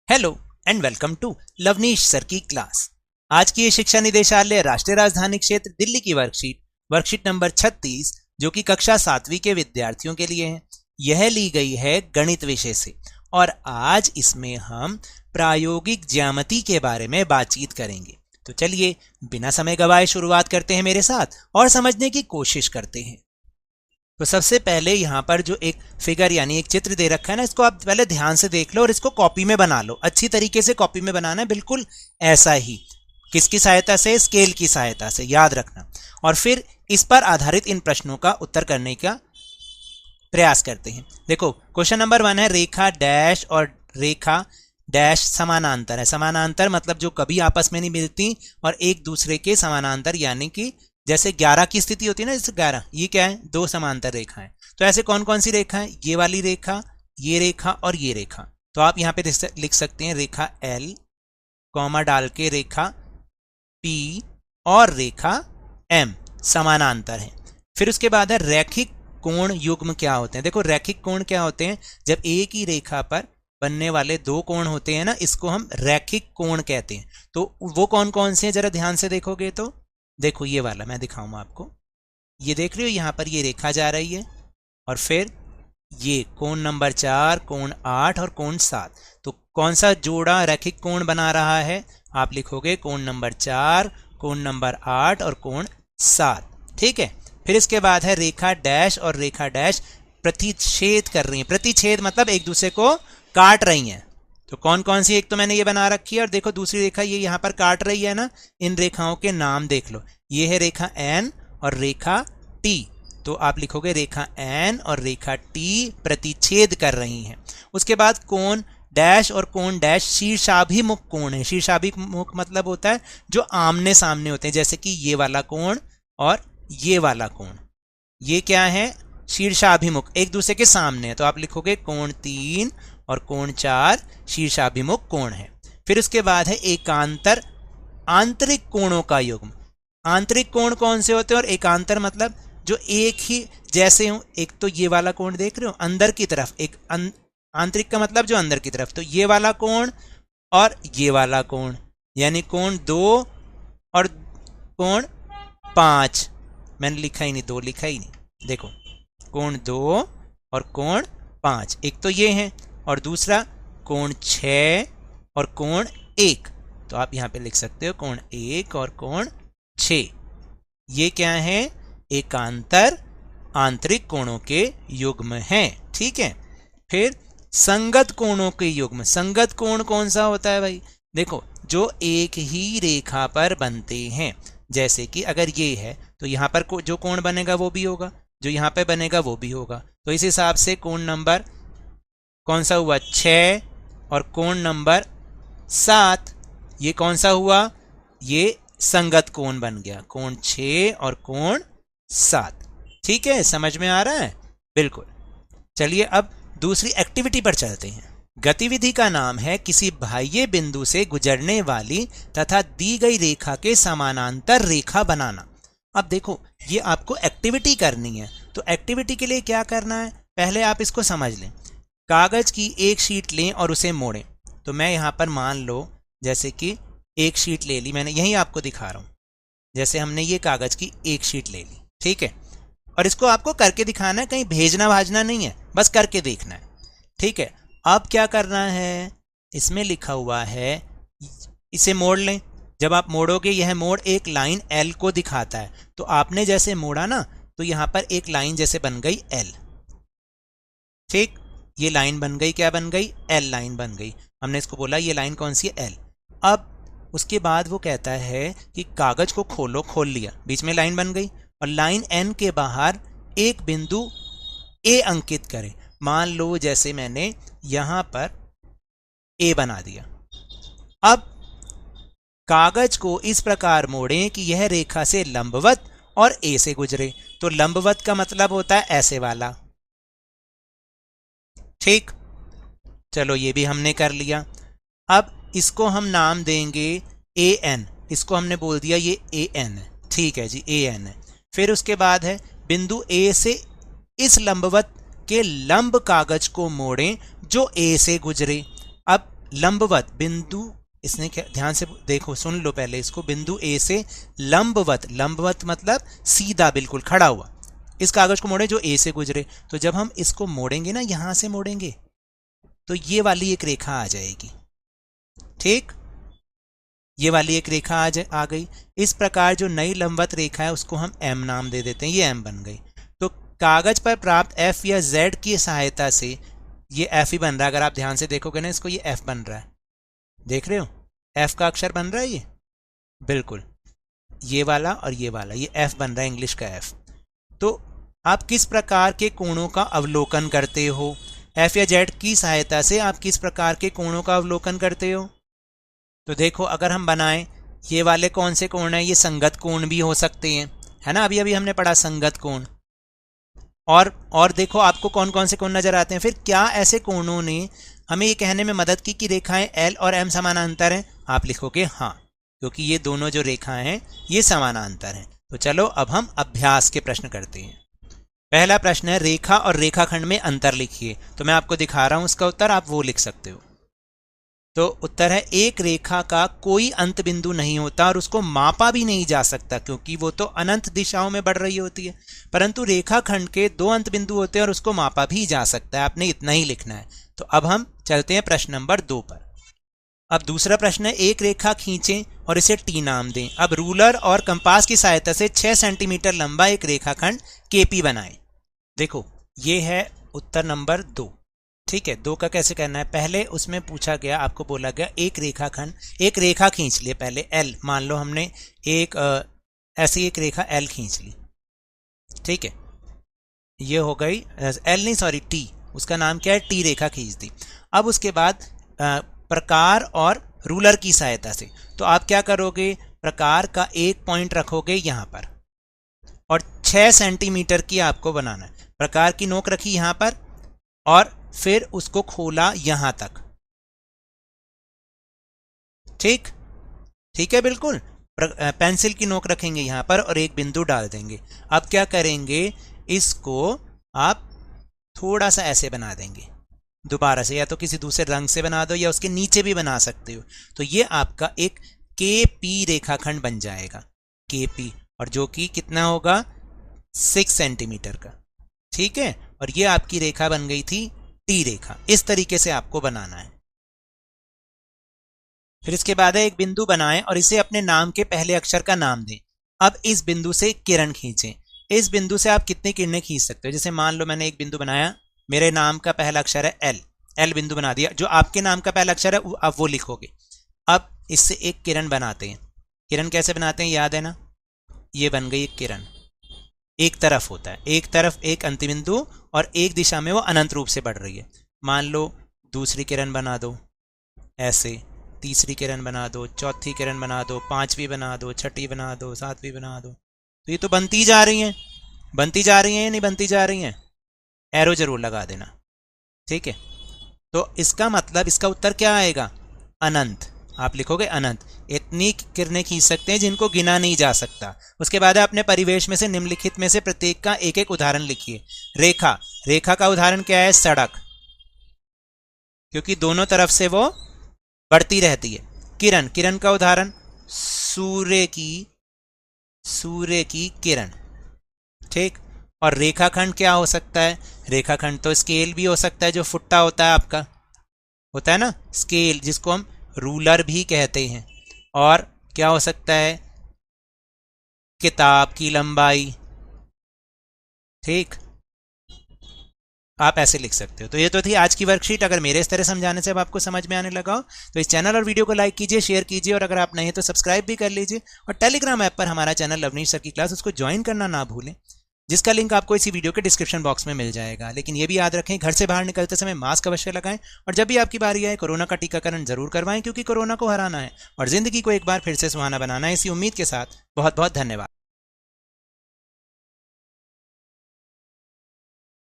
Hello and welcome to Lavneesh sir की class. आज की ये शिक्षा निदेशालय राष्ट्रीय राजधानी क्षेत्र दिल्ली की वर्कशीट नंबर 36 जो कि कक्षा 7वीं के विद्यार्थियों के लिए है, यह ली गई है गणित विषय से और आज इसमें हम प्रायोगिक ज्यामिति के बारे में बातचीत करेंगे। तो चलिए बिना समय गवाए शुरुआत करते हैं मेरे साथ और समझने की कोशिश करते हैं। तो सबसे पहले यहाँ पर जो एक फिगर यानी एक चित्र दे रखा है ना, इसको आप पहले ध्यान से देख लो और इसको कॉपी में बना लो। अच्छी तरीके से कॉपी में बनाना है, बिल्कुल ऐसा ही। किसकी सहायता से? स्केल की सहायता से, याद रखना। और फिर इस पर आधारित इन प्रश्नों का उत्तर करने का प्रयास करते हैं। देखो क्वेश्चन नंबर 1 है रेखा डैश और रेखा डैश समानांतर है। समानांतर मतलब जो कभी आपस में नहीं मिलती और एक दूसरे के समानांतर, यानी कि जैसे 11 की स्थिति होती है ना, जैसे 11, ये क्या है? दो समांतर रेखाएं। तो ऐसे कौन कौन सी रेखा है? ये वाली रेखा, ये रेखा और ये रेखा। तो आप यहाँ पे लिख सकते हैं रेखा L कॉमा डाल के रेखा P और रेखा M समानांतर है। फिर उसके बाद है रैखिक कोण युग्म क्या होते हैं। देखो रैखिक कोण क्या होते हैं? जब एक ही रेखा पर बनने वाले दो कोण होते हैं ना, इसको हम रैखिक कोण कहते हैं। तो वो कौन कौन से हैं जरा ध्यान से देखोगे तो देखो ये वाला मैं दिखाऊंगा आपको। ये देख रहे हो यहाँ पर ये रेखा जा रही है और फिर ये कोण नंबर 4, कोण 8 और कोण 7। तो कौन सा जोड़ा रैखिक कोण बना रहा है? आप लिखोगे कोण नंबर 4, कोण नंबर 8 और कोण 7। ठीक है। फिर इसके बाद है रेखा डैश और रेखा डैश प्रतिच्छेद कर रही है। प्रतिच्छेद मतलब एक दूसरे को काट रही हैं। तो कौन कौन सी? एक तो मैंने ये बना रखी है और देखो दूसरी रेखा ये यहाँ पर काट रही है ना, इन रेखाओं के नाम देख लो। ये है रेखा N और रेखा T। तो आप लिखोगे रेखा N और रेखा T प्रतिच्छेद कर रही हैं। उसके बाद कोण डैश और कोण डैश शीर्षाभिमुख कोण है। शीर्षाभिमुख मतलब होता है जो आमने सामने होते हैं, जैसे कि ये वाला कोण और ये वाला कोण। ये क्या है? शीर्षाभिमुख, एक दूसरे के सामने है। तो आप लिखोगे कोण 3 और कोण 4 शीर्षाभिमुख कोण है। फिर उसके बाद है एकांतर आंतरिक कोणों का युग्म। आंतरिक कोण कौन से होते हैं? और एकांतर मतलब जो एक ही जैसे हो। एक तो ये वाला कोण देख रहे हो अंदर की तरफ, एक आंतरिक का मतलब जो अंदर की तरफ। तो ये वाला कोण और ये वाला कोण, यानी कोण 2 और कोण 5। मैंने लिखा ही नहीं, 2 लिखा ही नहीं। देखो कोण 2 और कोण 5, एक तो ये है और दूसरा कोण 6 और कोण 1। तो आप यहाँ पे लिख सकते हो कोण 1 और कोण 6। ये क्या है? एकांतर आंतरिक कोणों के युग्म हैं। ठीक है। फिर संगत कोणों के युग्म। संगत कोण कौन सा होता है भाई? देखो जो एक ही रेखा पर बनते हैं, जैसे कि अगर ये है तो यहाँ पर जो कोण बनेगा वो भी होगा, जो यहाँ पे बनेगा वो भी होगा। तो इस हिसाब से कोण नंबर कौन सा हुआ? 6 और कोण नंबर 7, ये कौन सा हुआ? ये संगत कोण बन गया, कोण 6 और कोण 7। ठीक है, समझ में आ रहा है? बिल्कुल। चलिए अब दूसरी एक्टिविटी पर चलते हैं। गतिविधि का नाम है किसी बाह्य बिंदु से गुजरने वाली तथा दी गई रेखा के समानांतर रेखा बनाना। अब देखो ये आपको एक्टिविटी करनी है, तो एक्टिविटी के लिए क्या करना है पहले आप इसको समझ लें। कागज की एक शीट लें और उसे मोड़ें। तो मैं यहाँ पर मान लो जैसे कि एक शीट ले ली मैंने, यही आपको दिखा रहा हूँ। जैसे हमने ये कागज की एक शीट ले ली, ठीक है, और इसको आपको करके दिखाना है, कहीं भेजना भाजना नहीं है, बस करके देखना है। ठीक है। अब क्या करना है? इसमें लिखा हुआ है इसे मोड़ लें। जब आप मोड़ोगे यह मोड़ एक लाइन L को दिखाता है। तो आपने जैसे मोड़ा ना, तो यहाँ पर एक लाइन जैसे बन गई L। ठीक, ये लाइन बन गई, क्या बन गई? L लाइन बन गई। हमने इसको बोला ये लाइन कौन सी है? L। अब उसके बाद वो कहता है कि कागज को खोलो, खोल लिया, बीच में लाइन बन गई और लाइन N के बाहर एक बिंदु A अंकित करें। मान लो जैसे मैंने यहां पर A बना दिया। अब कागज को इस प्रकार मोड़ें कि यह रेखा से लंबवत और A से गुजरे। तो लंबवत का मतलब होता है ऐसे वाला। ठीक, चलो ये भी हमने कर लिया। अब इसको हम नाम देंगे AN। इसको हमने बोल दिया ये AN है। ठीक है जी, AN है। फिर उसके बाद है बिंदु A से इस लंबवत के लंब कागज को मोड़ें जो A से गुजरे। अब लंबवत बिंदु, इसने क्या, ध्यान से देखो, सुन लो पहले इसको, बिंदु ए से लंबवत, लंबवत मतलब सीधा बिल्कुल खड़ा हुआ, इस कागज को मोड़े जो ए से गुजरे। तो जब हम इसको मोड़ेंगे ना, यहां से मोड़ेंगे तो ये वाली एक रेखा आ जाएगी, ठीक, ये वाली एक रेखा आ गई। इस प्रकार जो नई लंबवत रेखा है उसको हम एम नाम दे देते हैं, ये एम बन गई। तो कागज पर प्राप्त एफ या जेड की सहायता से ये एफ ही बन रहा है, अगर आप ध्यान से देखोगे ना इसको, ये एफ बन रहा है, देख रहे हो, एफ का अक्षर बन रहा है ये, बिल्कुल ये वाला और ये वाला, ये एफ बन रहा है, इंग्लिश का एफ। तो आप किस प्रकार के कोणों का अवलोकन करते हो, एफ या जेड की सहायता से आप किस प्रकार के कोणों का अवलोकन करते हो? तो देखो, अगर हम बनाएं, ये वाले कौन से कोण हैं, ये संगत कोण भी हो सकते हैं, है ना, अभी अभी हमने पढ़ा संगत कोण। और देखो आपको कौन कौन से कोण नजर आते हैं। फिर क्या ऐसे कोणों ने हमें ये कहने में मदद की कि रेखाएं एल और एम समानांतर हैं? आप लिखोगे हाँ, क्योंकि ये दोनों जो रेखाएं हैं ये समानांतर हैं। तो चलो अब हम अभ्यास के प्रश्न करते हैं। पहला प्रश्न है, रेखा और रेखाखंड में अंतर लिखिए। तो मैं आपको दिखा रहा हूं उसका उत्तर, आप वो लिख सकते हो। तो उत्तर है, एक रेखा का कोई अंत बिंदु नहीं होता और उसको मापा भी नहीं जा सकता, क्योंकि वो तो अनंत दिशाओं में बढ़ रही होती है। परंतु रेखाखंड के दो अंत बिंदु होते हैं और उसको मापा भी जा सकता है। आपने इतना ही लिखना है। तो अब हम चलते हैं प्रश्न नंबर 2 पर। अब दूसरा प्रश्न है, एक रेखा खींचें और इसे टी नाम दें। अब रूलर और कंपास की सहायता से 6 सेंटीमीटर लंबा एक रेखाखंड केपी बनाएं। देखो, ये है उत्तर नंबर 2, ठीक है। 2 का कैसे करना है, पहले उसमें पूछा गया, आपको बोला गया एक रेखाखंड, एक रेखा खींच लिए पहले एल, मान लो हमने एक ऐसी एक रेखा एल खींच ली, ठीक है, ये हो गई एल नहीं सॉरी टी, उसका नाम क्या है, टी रेखा खींच दी। अब उसके बाद प्रकार और रूलर की सहायता से, तो आप क्या करोगे, प्रकार का एक पॉइंट रखोगे यहां पर और 6 सेंटीमीटर की आपको बनाना है। प्रकार की नोक रखी यहां पर और फिर उसको खोला यहां तक, ठीक, ठीक है, बिल्कुल। पेंसिल की नोक रखेंगे यहां पर और एक बिंदु डाल देंगे। अब क्या करेंगे, इसको आप थोड़ा सा ऐसे बना देंगे दोबारा से, या तो किसी दूसरे रंग से बना दो या उसके नीचे भी बना सकते हो। तो ये आपका एक केपी रेखाखंड बन जाएगा, केपी, और जो कि कितना होगा, 6 सेंटीमीटर का, ठीक है। और ये आपकी रेखा बन गई थी टी रेखा। इस तरीके से आपको बनाना है। फिर इसके बाद है, एक बिंदु बनाएं और इसे अपने नाम के पहले अक्षर का नाम दें। अब इस बिंदु से किरण खींचें। इस बिंदु से आप कितनी किरणें खींच सकते हो, जैसे मान लो मैंने एक बिंदु बनाया, मेरे नाम का पहला अक्षर है एल, एल बिंदु बना दिया, जो आपके नाम का पहला अक्षर है आप वो लिखोगे। अब इससे एक किरण बनाते हैं। किरण कैसे बनाते हैं, याद है ना, ये बन गई एक किरण, एक तरफ होता है, एक तरफ एक अंतिम बिंदु और एक दिशा में वो अनंत रूप से बढ़ रही है। मान लो दूसरी किरण बना दो ऐसे, तीसरी किरण बना दो, चौथी किरण बना दो, पांचवी बना दो, छठी बना दो, सातवीं बना दो। तो ये तो बनती जा रही हैं, बनती जा रही हैं या नहीं बनती जा रही हैं, एरो जरूर लगा देना, ठीक है। तो इसका मतलब, इसका उत्तर क्या आएगा, अनंत। आप लिखोगे अनंत। इतनी किरणें खींच सकते हैं जिनको गिना नहीं जा सकता। उसके बाद अपने परिवेश में से निम्नलिखित में से प्रत्येक का एक एक उदाहरण लिखिए। रेखा, रेखा का उदाहरण क्या है, सड़क, क्योंकि दोनों तरफ से वो बढ़ती रहती है। किरण, किरण का उदाहरण सूर्य की किरण, ठीक। और रेखाखंड क्या हो सकता है, रेखाखंड तो स्केल भी हो सकता है, जो फुट्टा होता है आपका, होता है ना स्केल, जिसको हम रूलर भी कहते हैं। और क्या हो सकता है, किताब की लंबाई, ठीक, आप ऐसे लिख सकते हो। तो ये तो थी आज की वर्कशीट। अगर मेरे इस तरह समझाने से अब आपको समझ में आने लगा हो तो इस चैनल और वीडियो को लाइक कीजिए, शेयर कीजिए, और अगर आप नहीं तो सब्सक्राइब भी कर लीजिए। और टेलीग्राम ऐप पर हमारा चैनल लवनीश सर की क्लास, उसको ज्वाइन करना ना भूलें, जिसका लिंक आपको इसी वीडियो के डिस्क्रिप्शन बॉक्स में मिल जाएगा। लेकिन ये भी याद रखें, घर से बाहर निकलते समय मास्क अवश्य लगाएं, और जब भी आपकी बारी आए कोरोना का टीकाकरण जरूर करवाएं, क्योंकि कोरोना को हराना है और जिंदगी को एक बार फिर से सुहाना बनाना है। इसी उम्मीद के साथ बहुत बहुत धन्यवाद।